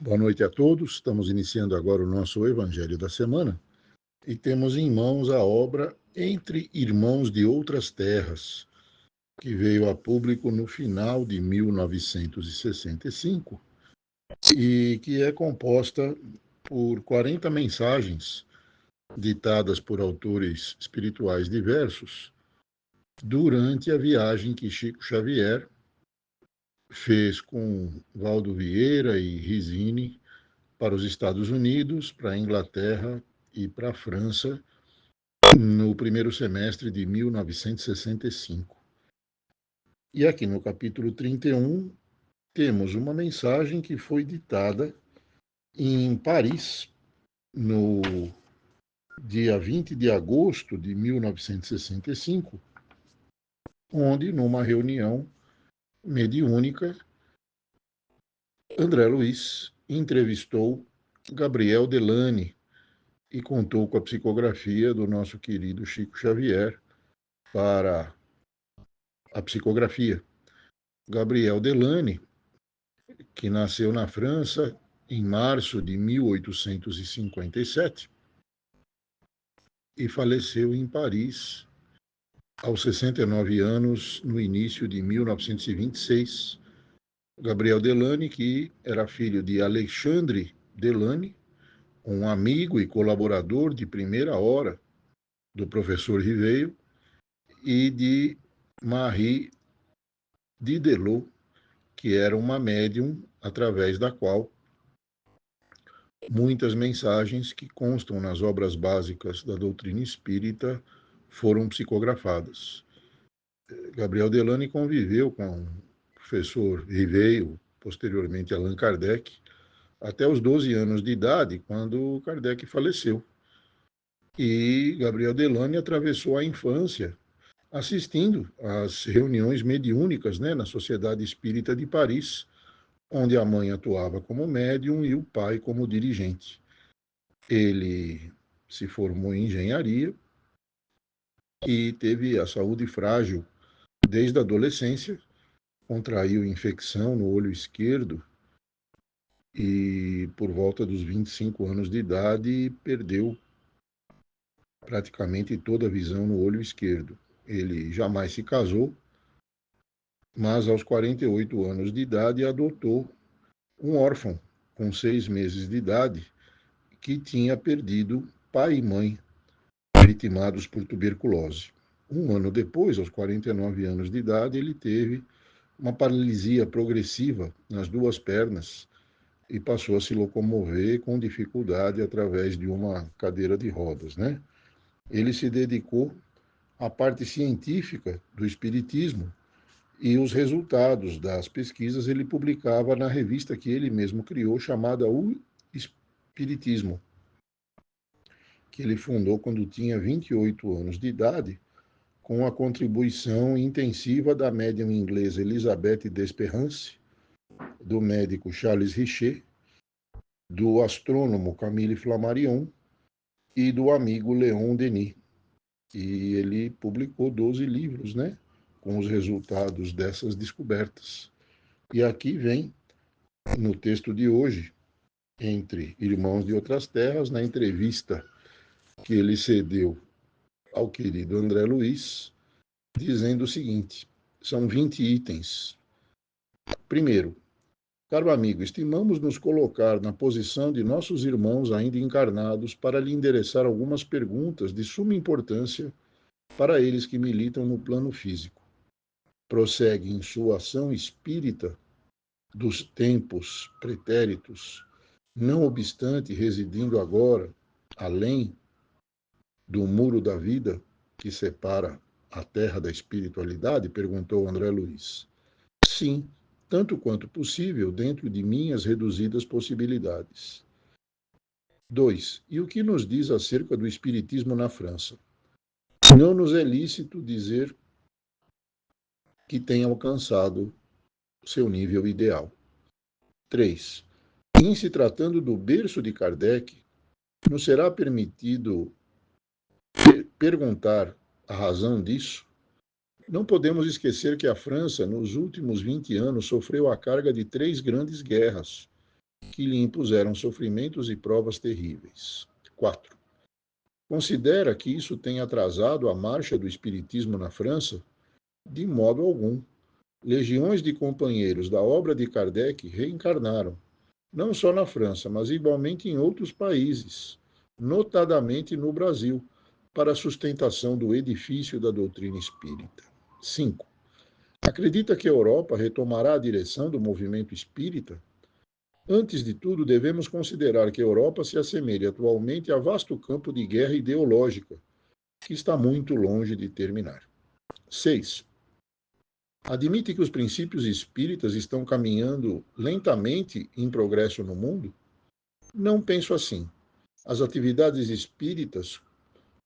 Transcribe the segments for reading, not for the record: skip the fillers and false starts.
Boa noite a todos. Estamos iniciando agora o nosso Evangelho da Semana e temos em mãos a obra Entre Irmãos de Outras Terras, que veio a público no final de 1965 e que é composta por 40 mensagens ditadas por autores espirituais diversos durante a viagem que Chico Xavier fez com Valdo Vieira e Risini para os Estados Unidos, para a Inglaterra e para a França no primeiro semestre de 1965. E aqui no capítulo 31 temos uma mensagem que foi ditada em Paris no dia 20 de agosto de 1965, onde, numa reunião mediúnica, André Luiz entrevistou Gabriel Delany e contou com a psicografia do nosso querido Chico Xavier para a psicografia. Gabriel Delany, que nasceu na França em março de 1857 e faleceu em Paris aos 69 anos, no início de 1926. Gabriel Delany, que era filho de Alexandre Delany, um amigo e colaborador de primeira hora do professor Riveio, e de Marie Diderot, que era uma médium através da qual muitas mensagens que constam nas obras básicas da doutrina espírita foram psicografadas. Gabriel Delany conviveu com o professor Riveio, posteriormente Allan Kardec, até os 12 anos de idade, quando Kardec faleceu. E Gabriel Delany atravessou a infância assistindo às reuniões mediúnicas, na Sociedade Espírita de Paris, onde a mãe atuava como médium e o pai como dirigente. Ele se formou em engenharia e teve a saúde frágil desde a adolescência, contraiu infecção no olho esquerdo e, por volta dos 25 anos de idade, perdeu praticamente toda a visão no olho esquerdo. Ele jamais se casou, mas aos 48 anos de idade adotou um órfão com 6 meses de idade que tinha perdido pai e mãe vitimados por tuberculose. Um ano depois, aos 49 anos de idade, ele teve uma paralisia progressiva nas duas pernas e passou a se locomover com dificuldade através de uma cadeira de rodas, Ele se dedicou à parte científica do espiritismo e os resultados das pesquisas ele publicava na revista que ele mesmo criou, chamada O Espiritismo, que ele fundou quando tinha 28 anos de idade, com a contribuição intensiva da médium inglesa Elizabeth Desperance, do médico Charles Richer, do astrônomo Camille Flammarion e do amigo Leon Denis. E ele publicou 12 livros, com os resultados dessas descobertas. E aqui vem, no texto de hoje, Entre Irmãos de Outras Terras, na entrevista que ele cedeu ao querido André Luiz, dizendo o seguinte: são 20 itens. Primeiro, caro amigo, estimamos nos colocar na posição de nossos irmãos ainda encarnados para lhe endereçar algumas perguntas de suma importância para eles que militam no plano físico. Prossegue em sua ação espírita dos tempos pretéritos, não obstante residindo agora além do muro da vida que separa a terra da espiritualidade? Perguntou André Luiz. Sim, tanto quanto possível dentro de minhas reduzidas possibilidades. 2. E o que nos diz acerca do espiritismo na França? Não nos é lícito dizer que tem alcançado seu nível ideal. 3. Em se tratando do berço de Kardec, nos será permitido perguntar a razão disso? Não podemos esquecer que a França, nos últimos 20 anos, sofreu a carga de 3 grandes guerras, que lhe impuseram sofrimentos e provas terríveis. 4. Considera que isso tem atrasado a marcha do espiritismo na França? De modo algum. Legiões de companheiros da obra de Kardec reencarnaram, não só na França, mas igualmente em outros países, notadamente no Brasil, para a sustentação do edifício da doutrina espírita. 5. Acredita que a Europa retomará a direção do movimento espírita? Antes de tudo, devemos considerar que a Europa se assemelha atualmente a vasto campo de guerra ideológica, que está muito longe de terminar. 6. Admite que os princípios espíritas estão caminhando lentamente em progresso no mundo? Não penso assim. As atividades espíritas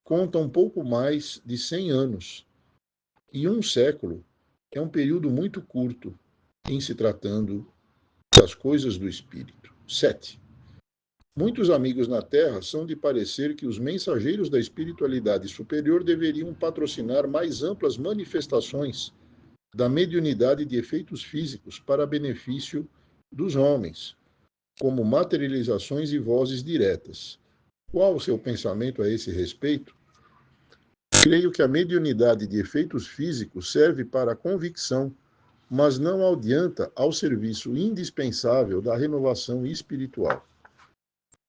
contam pouco mais de 100 anos, e um século é um período muito curto em se tratando das coisas do espírito. 7. Muitos amigos na Terra são de parecer que os mensageiros da espiritualidade superior deveriam patrocinar mais amplas manifestações da mediunidade de efeitos físicos para benefício dos homens, como materializações e vozes diretas. Qual o seu pensamento a esse respeito? Creio que a mediunidade de efeitos físicos serve para a convicção, mas não adianta ao serviço indispensável da renovação espiritual.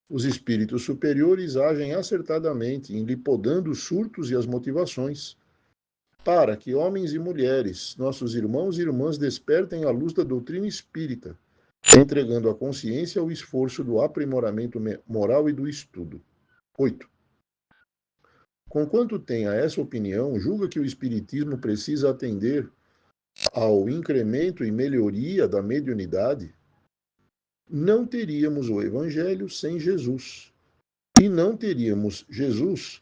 Os espíritos superiores agem acertadamente em lhe podando os surtos e as motivações, para que homens e mulheres, nossos irmãos e irmãs, despertem a luz da doutrina espírita, entregando a consciência ao esforço do aprimoramento moral e do estudo. 8. Conquanto tenha essa opinião, julga que o espiritismo precisa atender ao incremento e melhoria da mediunidade? Não teríamos o Evangelho sem Jesus. E não teríamos Jesus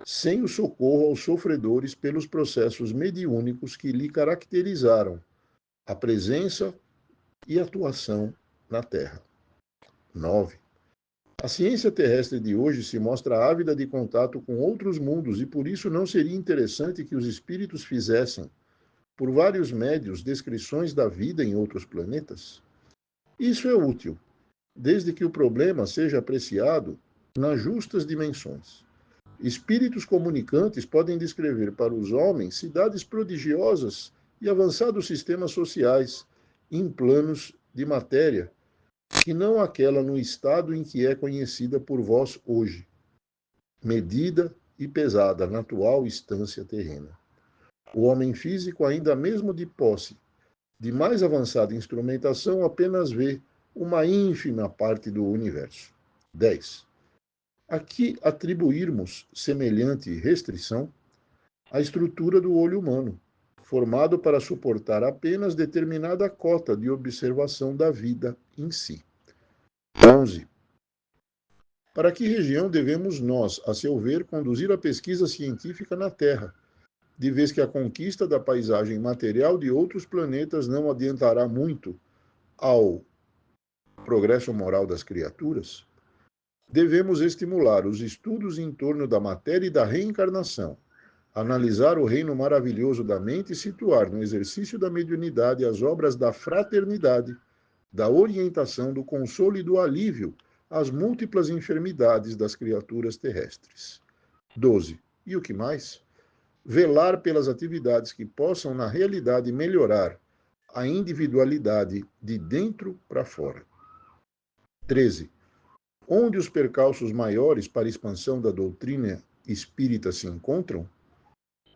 sem o socorro aos sofredores pelos processos mediúnicos que lhe caracterizaram a presença e atuação na Terra. 9. A ciência terrestre de hoje se mostra ávida de contato com outros mundos e por isso não seria interessante que os espíritos fizessem, por vários médios, descrições da vida em outros planetas? Isso é útil, desde que o problema seja apreciado nas justas dimensões. Espíritos comunicantes podem descrever para os homens cidades prodigiosas e avançados sistemas sociais em planos de matéria, que não aquela no estado em que é conhecida por vós hoje, medida e pesada na atual instância terrena. O homem físico, ainda mesmo de posse de mais avançada instrumentação, apenas vê uma ínfima parte do universo. 10. A que atribuirmos semelhante restrição? A estrutura do olho humano, formado para suportar apenas determinada cota de observação da vida em si. 11. Para que região devemos nós, a seu ver, conduzir a pesquisa científica na Terra, de vez que a conquista da paisagem material de outros planetas não adiantará muito ao progresso moral das criaturas? Devemos estimular os estudos em torno da matéria e da reencarnação, analisar o reino maravilhoso da mente e situar no exercício da mediunidade as obras da fraternidade, da orientação, do consolo e do alívio às múltiplas enfermidades das criaturas terrestres. 12. E o que mais? Velar pelas atividades que possam, na realidade, melhorar a individualidade de dentro para fora. 13. Onde os percalços maiores para a expansão da doutrina espírita se encontram?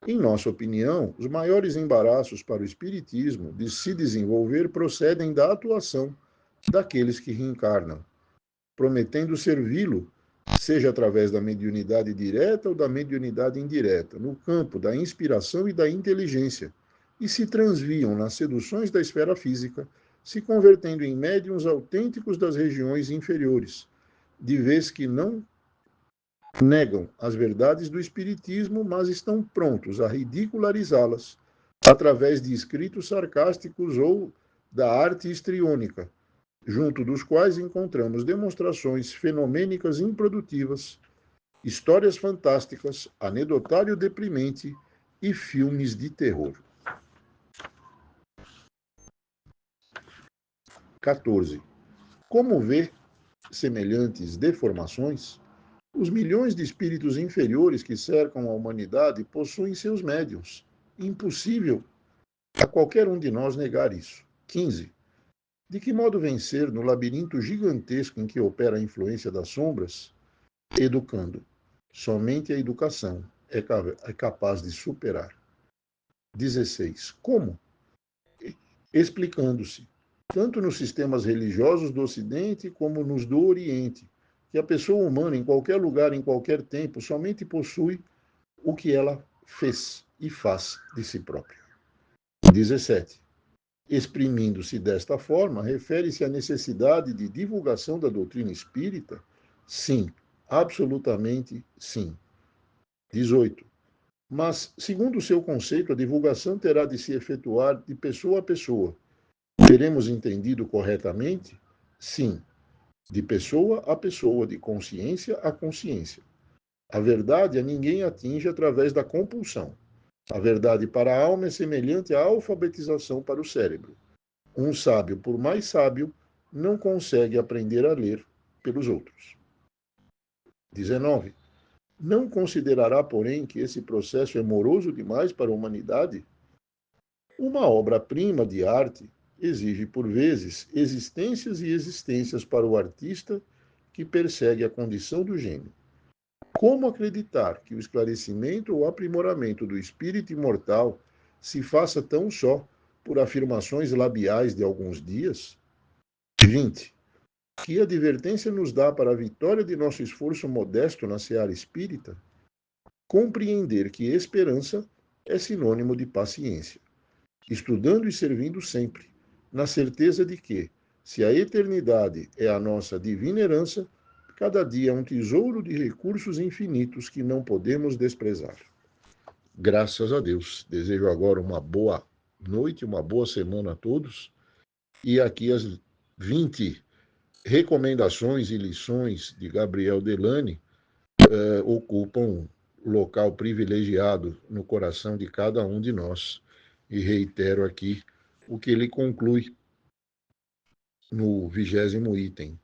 Em nossa opinião, os maiores embaraços para o espiritismo de se desenvolver procedem da atuação daqueles que reencarnam, prometendo servi-lo, seja através da mediunidade direta ou da mediunidade indireta, no campo da inspiração e da inteligência, e se transviam nas seduções da esfera física, se convertendo em médiuns autênticos das regiões inferiores, de vez que não negam as verdades do Espiritismo, mas estão prontos a ridicularizá-las através de escritos sarcásticos ou da arte histriônica, junto dos quais encontramos demonstrações fenomênicas improdutivas, histórias fantásticas, anedotário deprimente e filmes de terror. 14. Como vê semelhantes deformações, os milhões de espíritos inferiores que cercam a humanidade possuem seus médiuns. Impossível a qualquer um de nós negar isso. 15. De que modo vencer no labirinto gigantesco em que opera a influência das sombras? Educando. Somente a educação é capaz de superar. 16. Como? Explicando-se, tanto nos sistemas religiosos do Ocidente como nos do Oriente, que a pessoa humana, em qualquer lugar, em qualquer tempo, somente possui o que ela fez e faz de si própria. 17. Exprimindo-se desta forma, refere-se à necessidade de divulgação da doutrina espírita? Sim, absolutamente sim. 18. Mas, segundo o seu conceito, a divulgação terá de se efetuar de pessoa a pessoa. Teremos entendido corretamente? Sim, de pessoa a pessoa, de consciência a consciência. A verdade a ninguém atinge através da compulsão. A verdade para a alma é semelhante à alfabetização para o cérebro. Um sábio, por mais sábio, não consegue aprender a ler pelos outros. 19. Não considerará, porém, que esse processo é moroso demais para a humanidade? Uma obra-prima de arte exige, por vezes, existências e existências para o artista que persegue a condição do gênio. Como acreditar que o esclarecimento ou aprimoramento do espírito imortal se faça tão só por afirmações labiais de alguns dias? 20. Que advertência nos dá para a vitória de nosso esforço modesto na seara espírita? Compreender que esperança é sinônimo de paciência, estudando e servindo sempre, na certeza de que, se a eternidade é a nossa divina herança, cada dia é um tesouro de recursos infinitos que não podemos desprezar. Graças a Deus. Desejo agora uma boa noite, uma boa semana a todos. E aqui as 20 recomendações e lições de Gabriel Delany ocupam local privilegiado no coração de cada um de nós. E reitero aqui o que ele conclui no 20º item,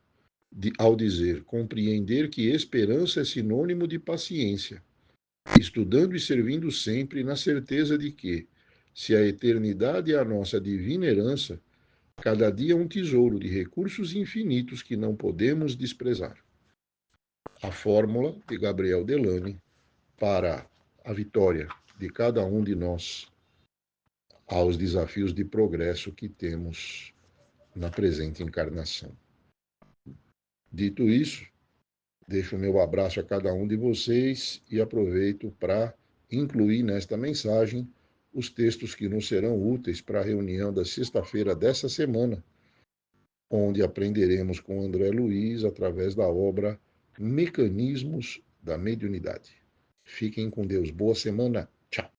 ao dizer: compreender que esperança é sinônimo de paciência, estudando e servindo sempre na certeza de que, se a eternidade é a nossa divina herança, cada dia é um tesouro de recursos infinitos que não podemos desprezar. A fórmula de Gabriel Delany para a vitória de cada um de nós aos desafios de progresso que temos na presente encarnação. Dito isso, deixo o meu abraço a cada um de vocês e aproveito para incluir nesta mensagem os textos que nos serão úteis para a reunião da sexta-feira dessa semana, onde aprenderemos com André Luiz através da obra Mecanismos da Mediunidade. Fiquem com Deus. Boa semana. Tchau.